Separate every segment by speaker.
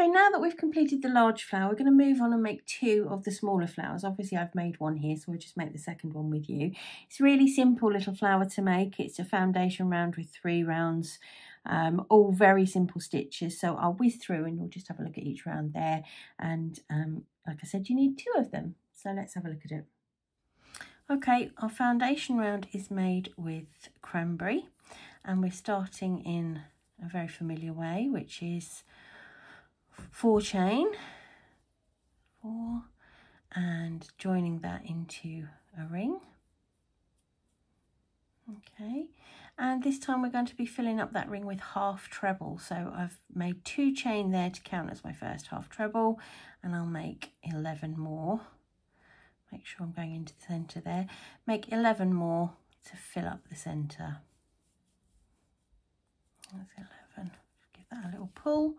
Speaker 1: Okay, now that we've completed the large flower, we're going to move on and make 2 of the smaller flowers. Obviously, I've made one here, so we'll just make the second one with you. It's a really simple little flower to make. It's a foundation round with 3 rounds, all very simple stitches. So I'll whiz through and we'll just have a look at each round there. And like I said, you need 2 of them. So let's have a look at it. Okay, our foundation round is made with cranberry, and we're starting in a very familiar way, which is 4 chain, 4, and joining that into a ring. Okay, and this time we're going to be filling up that ring with half treble. So I've made 2 chain there to count as my first half treble, and I'll make 11 more. Make sure I'm going into the centre there. Make 11 more to fill up the centre. That's 11. Give that a little pull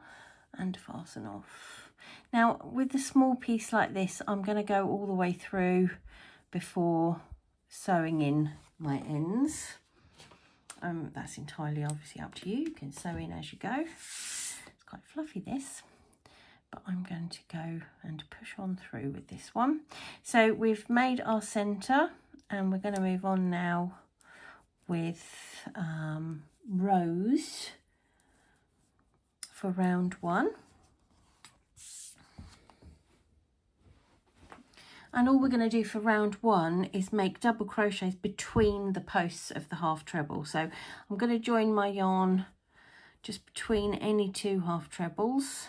Speaker 1: and fasten off. Now with the small piece like this, I'm going to go all the way through before sewing in my ends. That's entirely obviously up to you. You can sew in as you go. It's quite fluffy, this, but I'm going to go and push on through with this one. So we've made our centre, and we're going to move on now with rows for round 1. And all we're going to do for round 1 is make double crochets between the posts of the half treble. So I'm going to join my yarn just between any 2 half trebles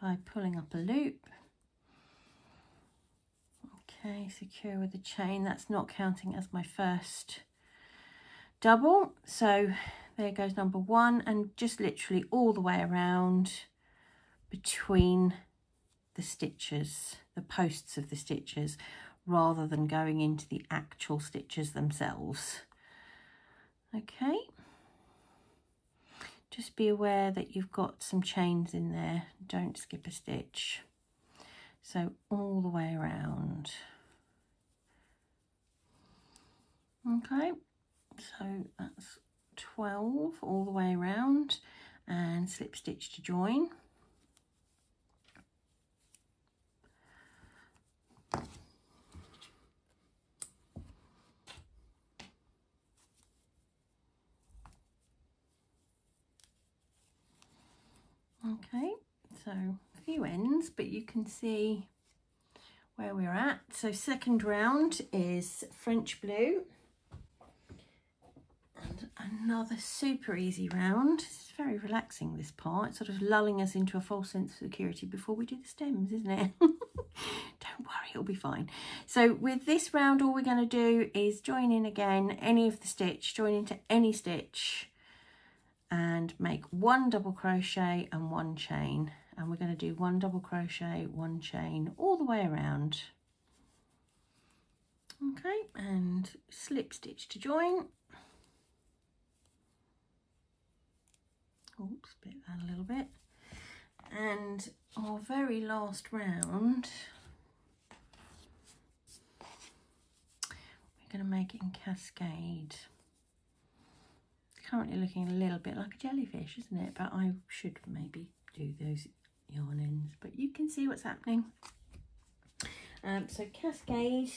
Speaker 1: by pulling up a loop. Okay, secure with a chain. That's not counting as my first double. So there goes number 1, and just literally all the way around between the stitches, the posts of the stitches, rather than going into the actual stitches themselves. Okay, just be aware that you've got some chains in there, don't skip a stitch. So all the way around. Okay, so that's 12 all the way around, and slip stitch to join. Okay, so a few ends, but you can see where we're at. So second round is French blue, and another super easy round. It's very relaxing, this part. It's sort of lulling us into a false sense of security before we do the stems, isn't it? Don't worry, it'll be fine. So with this round, all we're going to do is join in again any of the stitch, join into any stitch, and make 1 double crochet and 1 chain, and we're going to do 1 double crochet, 1 chain all the way around. Okay, and slip stitch to join. Oops, split that a little bit. And our very last round, we're going to make it in cascade. Currently looking a little bit like a jellyfish, isn't it? But I should maybe do those yarn ends, but you can see what's happening. So cascade,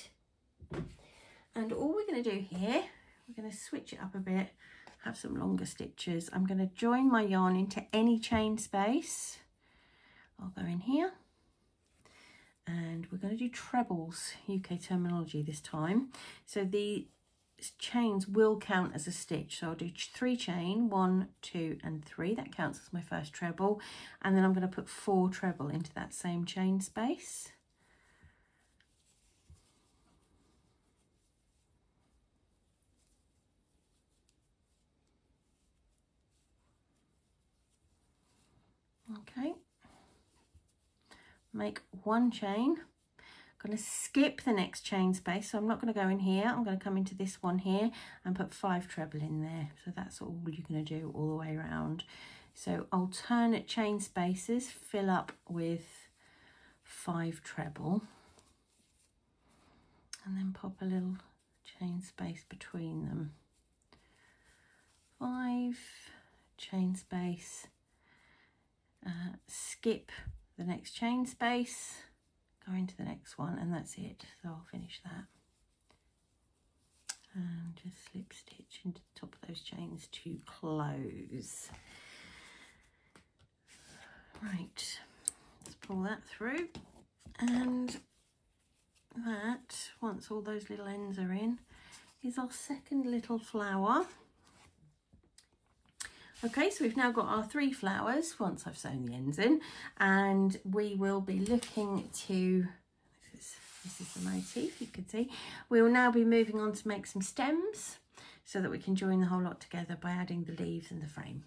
Speaker 1: and all we're going to do here, we're going to switch it up a bit, have some longer stitches. I'm going to join my yarn into any chain space. I'll go in here, and we're going to do trebles, UK terminology this time. So the chains will count as a stitch, so I'll do 3 chain, 1, 2 and 3. That counts as my first treble, and then I'm going to put 4 treble into that same chain space. Okay, make 1 chain. I'm going to skip the next chain space, so I'm not going to go in here. I'm going to come into this one here and put 5 treble in there. So that's all you're going to do all the way around. So alternate chain spaces fill up with 5 treble, and then pop a little chain space between them. 5 chain space, skip the next chain space, go into the next one, and that's it. So I'll finish that. And just slip stitch into the top of those chains to close. Right, let's pull that through, and that, once all those little ends are in, is our second little flower. Okay, so we've now got our 3 flowers once I've sewn the ends in, and we will be looking to, this is the motif, you can see. We will now be moving on to make some stems so that we can join the whole lot together by adding the leaves and the frame.